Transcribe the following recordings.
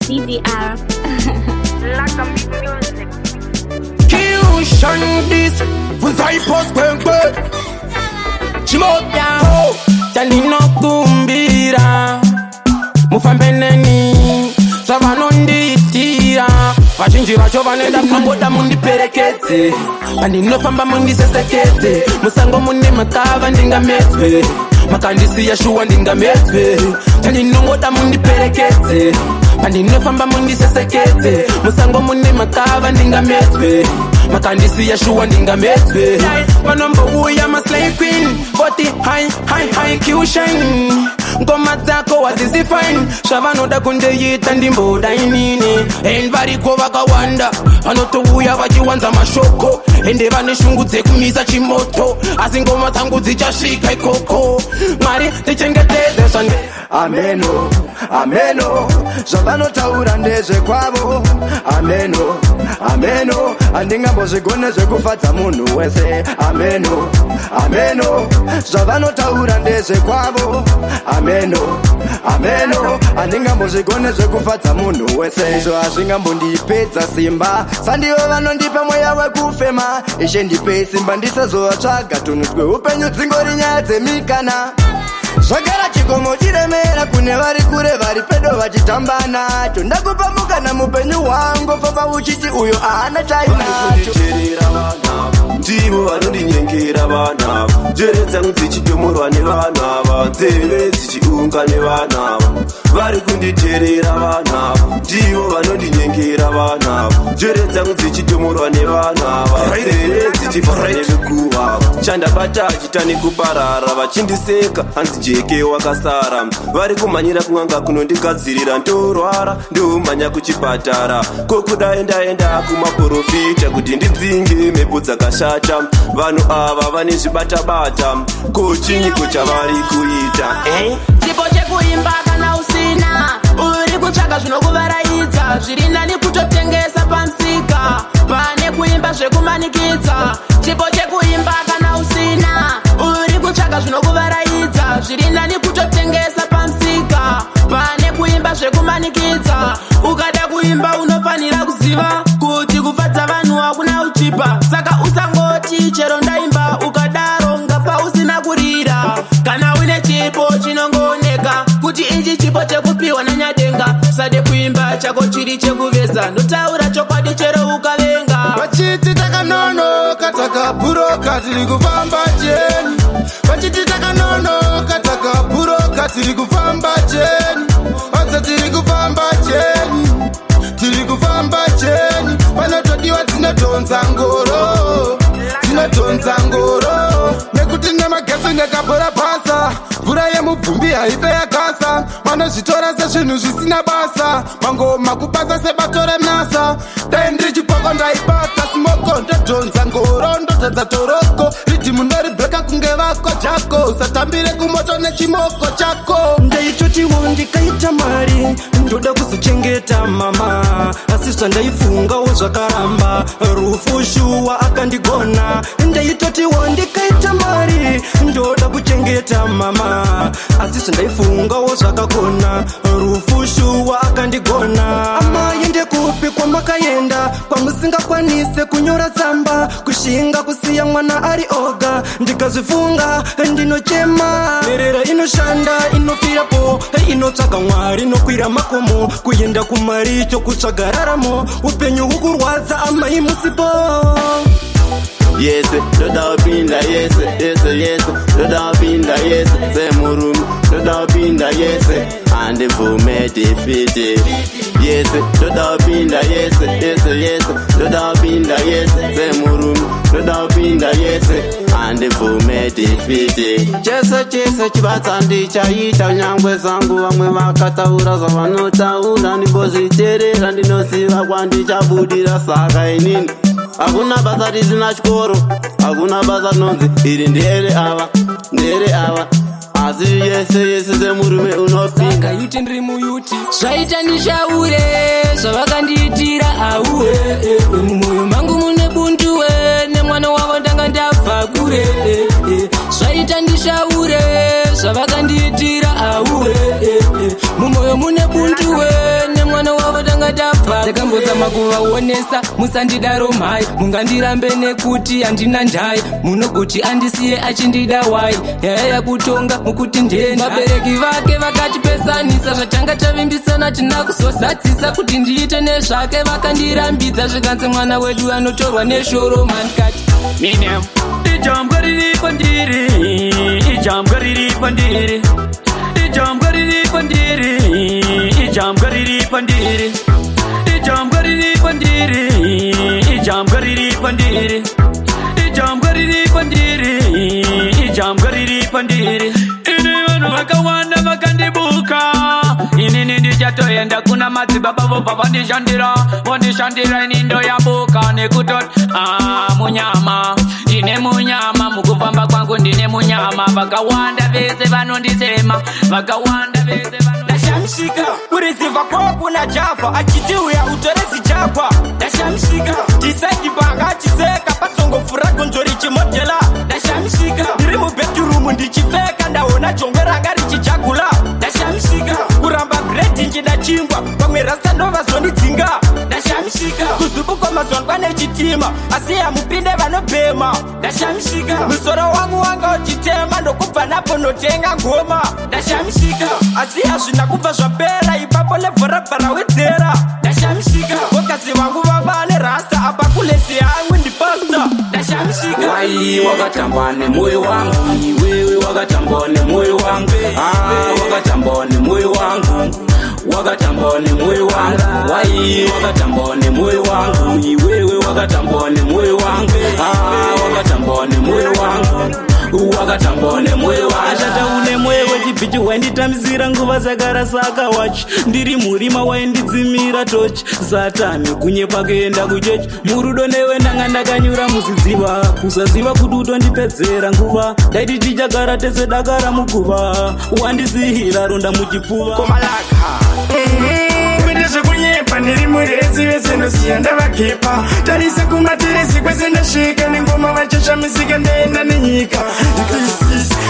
DDR. Like music. Kyushan this with hypos kwenkwe Chimota Talino kumbira Mufambeneni Savanonditira Vachinji vacho vanenda kungoda mundiperekete Pandinofamba mundisesekete Musango mune makava ndingametswe Makandisiya shuwa ndingametswe Taninongoda mundiperekete Pandinofamba mundisesekete Musango mune makava ndingametswe Makandisiya shuwa ndingametswe Manombo uya ma slay queen Boti high Kyushan Ngoma zako wazizi fine Shavanoda kunde yita ndimboda inini Envari kwa wakawanda Anotuuya vachiwanza mashoko Ende vaneshungudze kumisa chimoto Asi ngoma zangu zichashika ikoko Mwari tichengeteze sande Ameno, ameno Zvavanotaura ndezve kwavo Ameno, ameno Andingambozvigone zvekufadza munhu wese Ameno, ameno Zvavanotaura ndezve kwavo Ameno, ameno Andingambozvigone zvekufadza munhu wese Izvo hazvingambondipedza simba Sandivo vanondipa mweya wekufema Ishe ndipe simba ndisazovatsvaga Tunhu tweupenyu dzingori nyaya dzemikana Zvagara chikomo chiremera kune vari kure vari pedo vachitambana Tondakupa mukana mupenyu hwangu Papa uchiti uyo haana chainacho Ndivo vanondinyengera vana Njere dzangu dzichitomorwa nevana Nzeve dzichiunga nevana Vari kunditerera vana Ndivo vanondinyengera vana Njere dzangu dzichitomorwa nevana Nzeve dzichifarwa nevekuva Chandabata chitani kuparara Vachindiseka hanzi jeke wakasara Vari kumhanyira kun'anga kunondigadzirira Ndorwara ndomhanya kuchipatara Kokudaenda kumaprofita Kuti ndidzinge mhepo dzakashata Vanhu ava vane zvibatabata Kochinyiko chavari kuita Chipo chekuimba kana usina Uri kutsvaga zvinokuvaraidza Zviri nani kutotengesa pamusika Pane kuimba zvekumanikidza Chipo chekuimba kana usina Uri kutsvaga zvinokuvaraidza Zviri nani kutotengesa pamusika Pane kuimba zvekumanikidza Ukada kuimba unofanira kuziva Kuti kufadza vanhu hakuna uchipa Saka usangoti chero ndaimba Ukadaro ngapa usina kurira Kana uine chipo chinongooneka Kuti ichi chipo chekupiwa nanyadenga Sade kuimba chako chiri chekuveza Notaura chokwadi chero ukavenga Vachiti takanonoka takaburoka tiri kufamba jeni Vachiti takanonoka takaburoka tiri kufamba jeni Vanza tiri kufamba jeni Tiri kufamba jeni Panotodiwa dzinotonza ngoro Dzinotonza ngoro Nekuti nemagesi ndakabhora basa Mvura yemubvumbi haipe yakasa Vanozvitora sezvinhu zvisina basa Mangoma kupasa sebato remnasa Dai ndiri chipoko ndaibata Simoko ndodhonza ngoro ndotadza toroko Ridhimu ndoribheka kunge vako jako Usatambire kumoto nechimoko chako Ndaichotiwo ndikaita mari Ndoda kuzochengeta mama Asi zvandaifungawo zvakaramba Rufu shuwa akandigona Ndaitotiwo ndikaita mari Ndoda kuchengeta mama Asi zvandaifungawo zvakakona Rufu shuwa akandigona Amai ndekupi kwamakaenda Kwamusingakwanise kunyora tsamba Kushinga kusiya mwana ari oga Ndikazvifunga ndinochema Merera inoshanda inofirapo Inotsvaga Mwari inokwira makomo Kuenda kumari chokutsvaga raramo Upenyu hukurwadza amai musipo Yes, ndoda pinda yes, ndoda pinda yes, semurume ndoda pinda yes, andivume defeat. Yes, ndoda pinda yes, ndoda pinda yes, semurume ndoda pinda yes, andivume defeat. Chese chibatsa ndichaita nyangwe zangu vamwe vakataura zvavanotaura ndingozviteerera ndinoziva kwandichabudira saka inini Hakuna basa risina chikoro Hakuna basa rinonzi iri ndere ava Asi yese semurume unopinga Yuti ndiri muyuti Zvaita ndishaure Zvavakandiitira auwe Mumwoyo mangu mune bunduwe Nemwana wavo ndanga ndabva kure Zvaita ndishaure Zvavakandiitira auwe Mumwoyo mune bunduwe Nemwana wavo tatafa takambozama kuvaonesa musandidaro mhai mungandirambe nekuti handina njai munogoti andisiye achindida wai nyaya yakutonga mukuti ndeni vabereki vake vakatipesanisa zvatanga tavimbisana tina kuzozadzisa kuti ndiite nezvake vakandirambidza zvikanzi mwana wedu anotorwa neshoro mankati mine ijambwa riri pandiri ijambwa riri pandiri ijambwa riri pandiri ijambwa riri pandiri ijambwa riri pandiri ijambwa riri pandiri ijambwa riri pandiri ijambwa riri pandiri ini vanhu vakawanda vakandibuka inini ndichatoenda kuna madzibaba vobva vandishandira ini ndoyambuka nekutoti munyama ndine munyama mukufamba kwangu ndine munyama vakawanda vese vanondisema vakawanda vese ndashamshika kuriziva kwavo kuna java achiti uya utoresi java ndashamshika tisaidibanga achiseka pasongofura gonzo richimodhela ndashamshika ndiri mubedhurumu ndichipfeka ndaona jongwe ranga richijagula ndashamshika kuramba gredi njida chingwa pamwe rasta ndovazondidzinga ndashamshika kuzubuko mazondwa nechitima asi yamupinde vanobhema ndashamshika musoro wangu wanga uchitema ndokubva napo notenga ngoma ndashamshika asi hazvina kubva zvapera ipapo lebvo rabva rawedzera ndashamshika vokazi vangu vavane rasta apa kulesi yangu ndipasta ndashamshika wai wakatambwa nemoyo wangu iwewe wakatambwa nemoyo wangu wakatambwa nemoyo wangu wakatambwa nemoyo wangu wai wakatambwa nemoyo wangu iwewe wakatambwa nemoyo wangu wakatambwa nemoyo wangu wakatambwa nemoyo ashata une mwoyo wechibhichi wainditamisira nguva zakarasaka wachi ndiri murima waindidzimira tochi satani kunye pakuenda kuchechi murudo newe ndanga ndakanyura muzidziva kusaziva kuti utondipedzera nguva ndaiti tichagara tese dakara muguva wandisihira ronda muchipfuva komalaka kwete zvekunyepa ndiri murezi vese ndosiya ndavakepa tarisa kumateresi kwese ndasvika nengoma vachashamisika ndaenda nenyika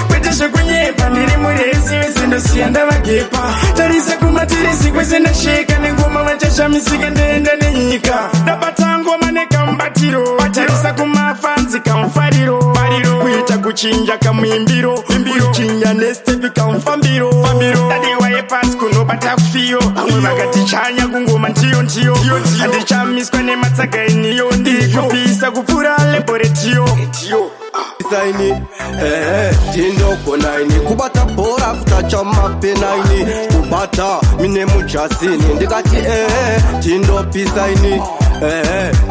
kwete zvekunyepa ndiri murezi vese ndosiya ndavakepa tarisa kumateresi kwese ndasvika nengoma vachashamisika ndaenda nenyika ndabata ngoma nekambatiro tarisa kumafanzi kamfariro kuita kuchinja kamuimbiro kuchinja nestepi kamufambiro dadiwa yepasi kunobata kufiyo amwe vakatichanya kungoma ndiyo handichamiswa nematsaga eniyo ndikupisa kupfuura leboretiyo saini tindokonaini kubata bhora kutacha mapenaini kubata mine mujasini ndikati tindopisaini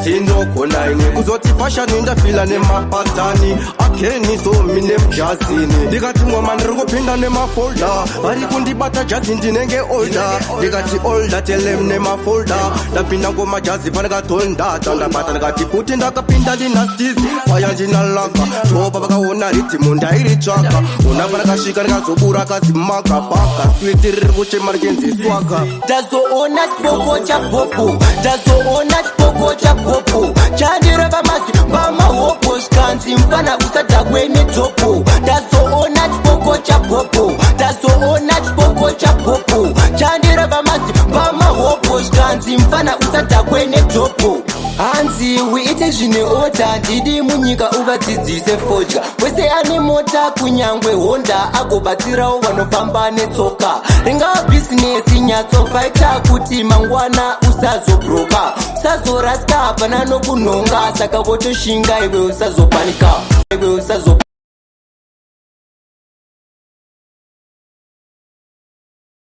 tindokonaini kuzoti fashani ndafila nemapatani akeniso mine mujasini ndikati ngoma ndiri kupinda nemafolda vari kundibata jazi ndinenge olda ndikati olda telem nemafolda ndapinda ngoma jazi vanikatonda ndabata ndikati futi ndakapinda ndinastisi faya ndinalaka toba vakaona ritimo ndairitsvaka una vanakasvika ndikazobura kazimaka paka switi riri kuchema richenziswaka tazoona chiboko chapopo tazoona chiboko chapopo chandireva masi pamahopo zvikanzi mfana usadhakwe netopo tazoona chiboko chapopo tazoona chiboko chapopo chandireva masi pamahopo zvikanzi mfana usadhakwe netopo hanzi uite zvine ota ndidi munyika uvadzidzise fodya wese ane mota kunyangwe honda agobatsirawo vanofamba netsoka ringava bhizinesi nyatsofaita kuti mangwana usazobroka usazorasta hapana nokunhonga saka votoshinga iwe usazopanika